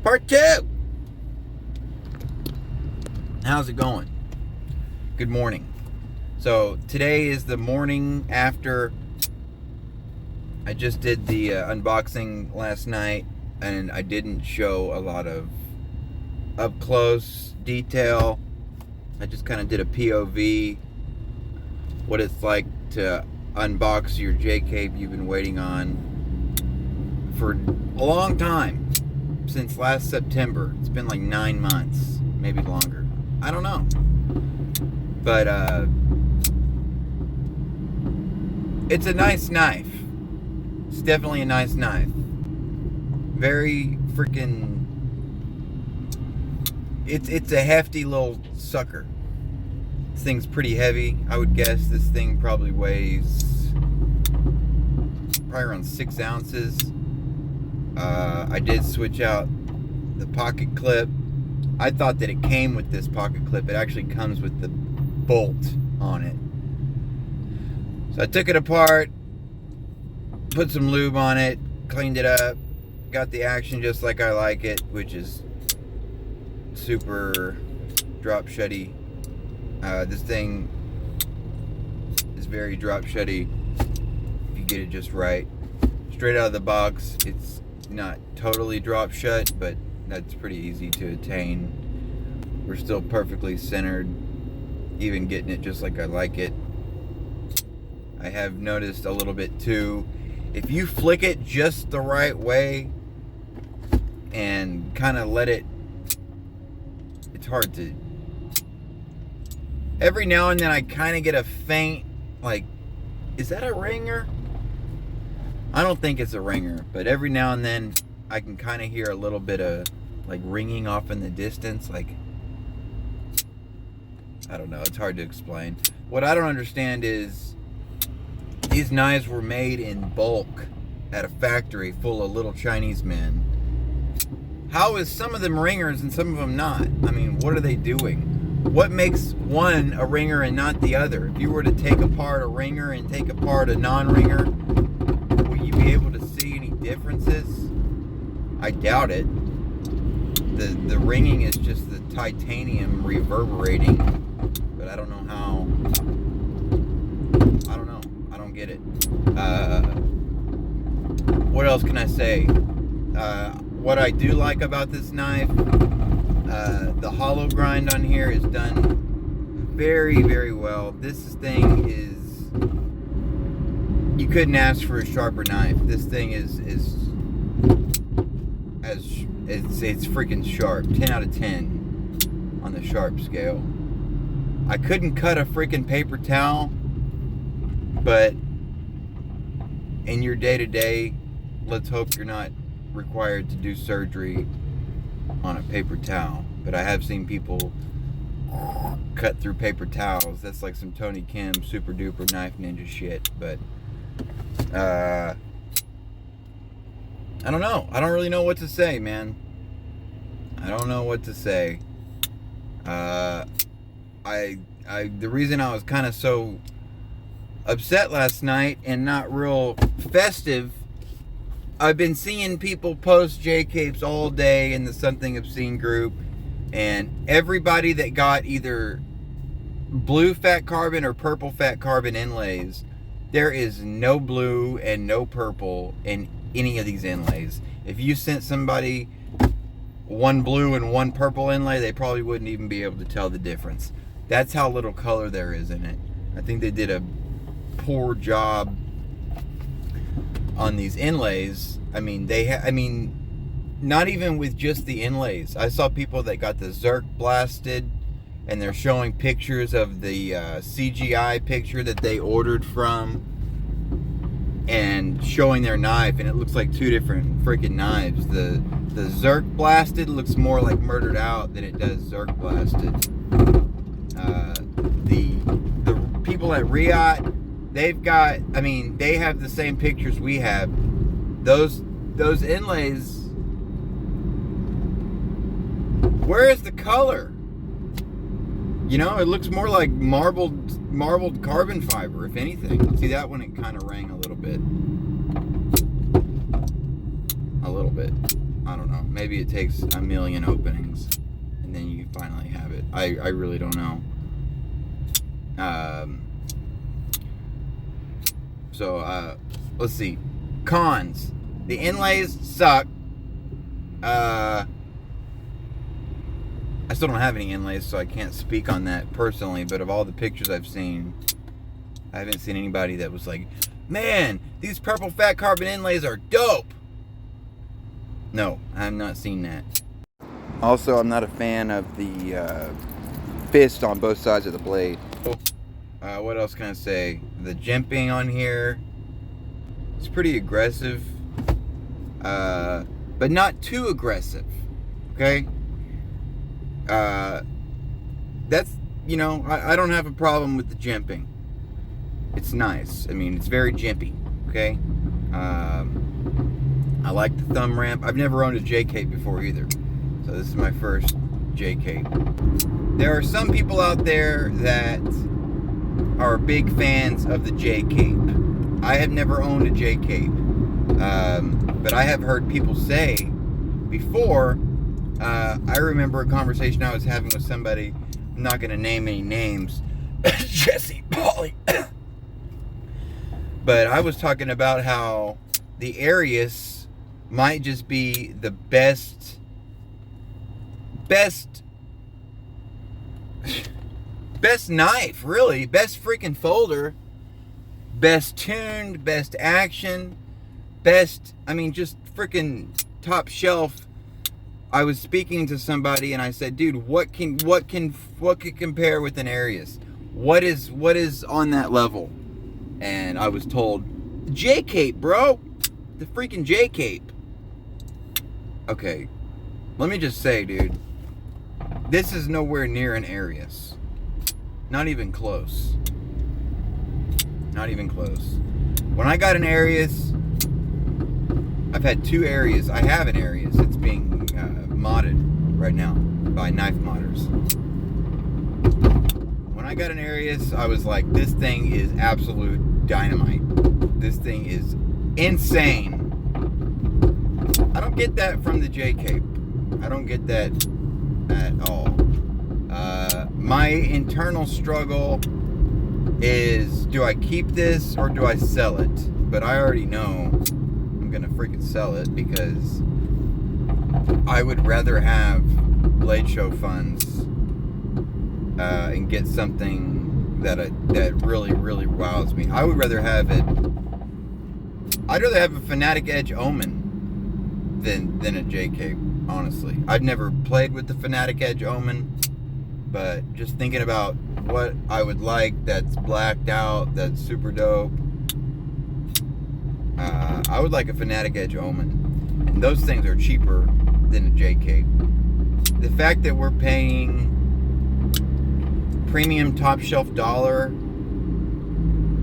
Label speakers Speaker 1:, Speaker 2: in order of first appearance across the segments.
Speaker 1: Part 2. How's it going? Good morning. So today is the morning after I just did the unboxing last night, and I didn't show a lot of up close detail. I just kind of did a POV, what it's like to unbox your Jcape you've been waiting on for a long time, since last September. It's been like 9 months, maybe longer. I don't know. But it's a nice knife. It's definitely a nice knife. Very freaking... It's a hefty little sucker. This thing's pretty heavy. I would guess this thing probably weighs around 6 ounces. I did switch out the pocket clip. I thought that it came with this pocket clip. It actually comes with the bolt on it. So I took it apart, put some lube on it, cleaned it up, got the action just like I like it, which is super drop shutty. This thing is very drop shutty if you get it just right. Straight out of the box, it's not totally drop shut, but that's pretty easy to attain. We're still perfectly centered, even getting it just like I like it. I have noticed a little bit too, if you flick it just the right way and kind of let it, it's hard to, every now and then I kind of get a faint, like, is that a ringer? I don't think it's a ringer, but every now and then I can kind of hear a little bit of like ringing off in the distance. Like, I don't know, it's hard to explain. What I don't understand is these knives were made in bulk at a factory full of little Chinese men. How is some of them ringers and some of them not? I mean, what are they doing? What makes one a ringer and not the other? If you were to take apart a ringer and take apart a non-ringer, will you be able to see any differences? I doubt it. The ringing is just the titanium reverberating, but I don't know how. I don't know. I don't get it. What else can I say? What I do like about this knife, the hollow grind on here is done very, very well. This thing is, you couldn't ask for a sharper knife. This thing is it's freaking sharp. 10 out of 10 on the sharp scale. I couldn't cut a freaking paper towel, but in your day-to-day, let's hope you're not required to do surgery on a paper towel. But I have seen people cut through paper towels. That's like some Tony Kim super duper knife ninja shit. But I don't know. I don't really know what to say, man. I don't know what to say. The reason I was kind of so upset last night and not real festive, I've been seeing people post Jcapes all day in the Something Obscene group, and everybody that got either blue fat carbon or purple fat carbon inlays, there is no blue and no purple in any of these inlays. If you sent somebody one blue and one purple inlay, they probably wouldn't even be able to tell the difference. That's how little color there is in it. I think they did a poor job on these inlays. I mean, not even with just the inlays. I saw people that got the Zerk blasted, and they're showing pictures of the CGI picture that they ordered from, and showing their knife, and it looks like two different freaking knives. The Zerk blasted looks more like Murdered Out than it does Zerk blasted. The people at Riot, they've got, I mean, they have the same pictures we have. Those inlays, where is the color? You know, it looks more like marbled carbon fiber, if anything. See, that one, it kind of rang a little bit. I don't know. Maybe it takes a million openings, and then you finally have it. I really don't know. Let's see. Cons. The inlays suck. I still don't have any inlays, so I can't speak on that personally, but of all the pictures I've seen, I haven't seen anybody that was like, man, these purple fat carbon inlays are dope. No, I have not seen that. Also, I'm not a fan of the fist on both sides of the blade. What else can I say? The jimping on here, it's pretty aggressive, but not too aggressive, okay? That's, you know, I don't have a problem with the jimping. It's nice. I mean, it's very jimpy, okay? I like the thumb ramp. I've never owned a Jcape before either, so this is my first Jcape. There are some people out there that are big fans of the Jcape. I have never owned a Jcape, but I have heard people say before. I remember a conversation I was having with somebody. I'm not going to name any names. Jesse, Polly. But I was talking about how the Arius might just be the best knife, really. Best freaking folder. Best tuned, best action, just freaking top shelf. I was speaking to somebody and I said, dude, what can compare with an Arius? What is on that level? And I was told, Jcape, bro. The freaking Jcape. Okay, let me just say, dude, this is nowhere near an Arius. Not even close. Not even close. When I got an Arius, I've had two Arius. I have an Arius. It's being modded right now by knife modders. When I got an Arius, I was like, this thing is absolute dynamite. This thing is insane. I don't get that from the Jcape. I don't get that at all. My internal struggle is, do I keep this or do I sell it? But I already know I'm gonna freaking sell it, because I would rather have Blade Show funds and get something that really, really wows me. I would rather have it. I'd rather have a Fanatic Edge Omen than a Jcape, honestly. I've never played with the Fanatic Edge Omen, but just thinking about what I would like that's blacked out, that's super dope, I would like a Fanatic Edge Omen. And those things are cheaper than a Jcape. The fact that we're paying premium top shelf dollar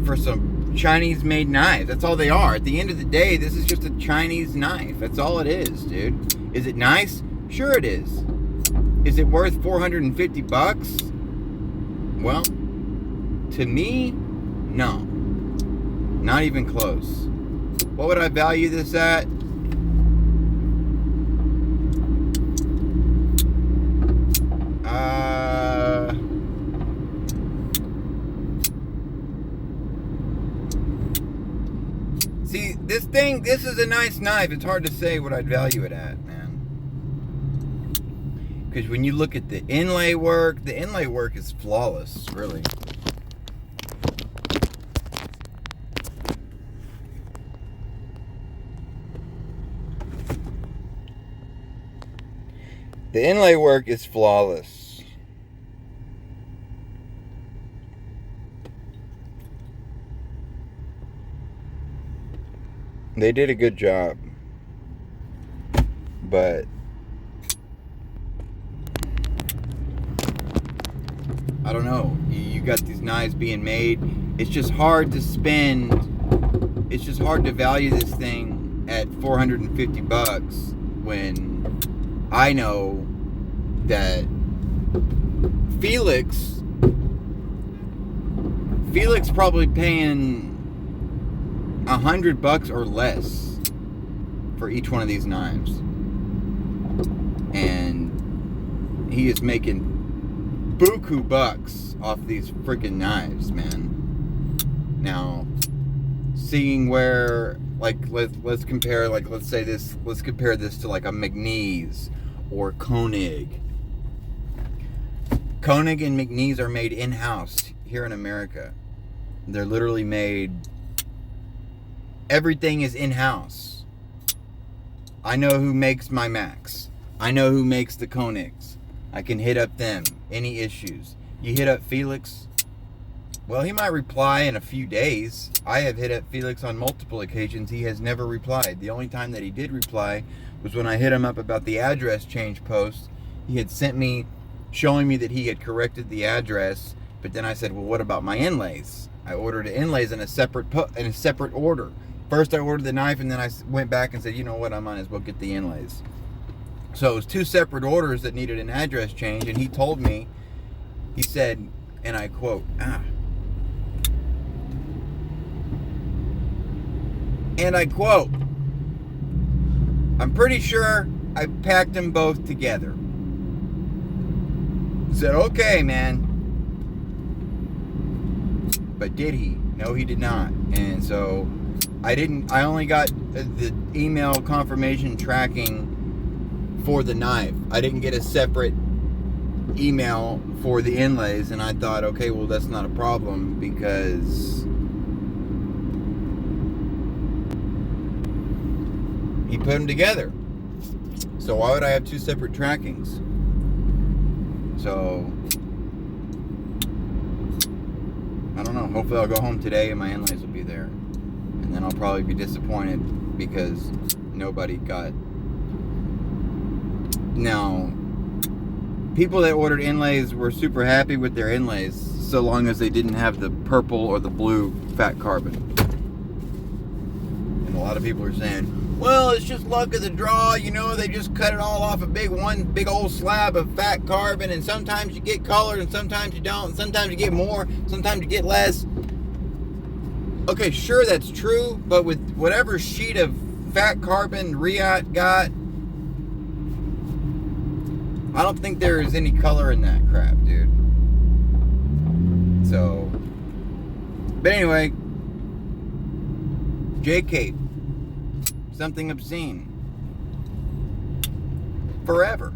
Speaker 1: for some Chinese made knives, that's all they are. At the end of the day, this is just a Chinese knife. That's all it is, dude. Is it nice? Sure it is. Is it worth $450? Well, to me, no. Not even close. What would I value this at? See, this is a nice knife. It's hard to say what I'd value it at, man. Because when you look at the inlay work is flawless, really. The inlay work is flawless. They did a good job. But I don't know. You got these knives being made. It's just hard to spend. It's just hard to value this thing at $450 when I know that Felix probably paying $100 or less for each one of these knives. And he is making buku bucks off these freaking knives, man. Now, seeing where, like, let's compare, like, let's compare this to like a McNeese or Koenig. Koenig and McNeese are made in-house here in America. They're literally made, everything is in-house. I know who makes my Macs. I know who makes the Koenigs. I can hit up them. Any issues. You hit up Felix, well, he might reply in a few days. I have hit up Felix on multiple occasions. He has never replied. The only time that he did reply was when I hit him up about the address change post. He had sent me, showing me that he had corrected the address, but then I said, well, what about my inlays? I ordered inlays in a separate order. First I ordered the knife, and then I went back and said, you know what, I might as well get the inlays. So it was 2 separate orders that needed an address change, and he told me, he said, and I quote, and I quote, I'm pretty sure I packed them both together. I said, okay, man. But did he? No, he did not. And so I only got the email confirmation tracking for the knife. I didn't get a separate email for the inlays, and I thought, okay, well, that's not a problem because he put them together. So why would I have 2 separate trackings? So I don't know. Hopefully I'll go home today and my inlays will be there. And then I'll probably be disappointed because nobody got... Now, people that ordered inlays were super happy with their inlays so long as they didn't have the purple or the blue fat carbon. And a lot of people are saying, well, it's just luck of the draw, you know, they just cut it all off one big old slab of fat carbon, and sometimes you get color and sometimes you don't, and sometimes you get more, sometimes you get less. Okay, sure, that's true, but with whatever sheet of fat carbon Riot got, I don't think there is any color in that crap, dude. So, but anyway, Jcape, something obscene. Forever.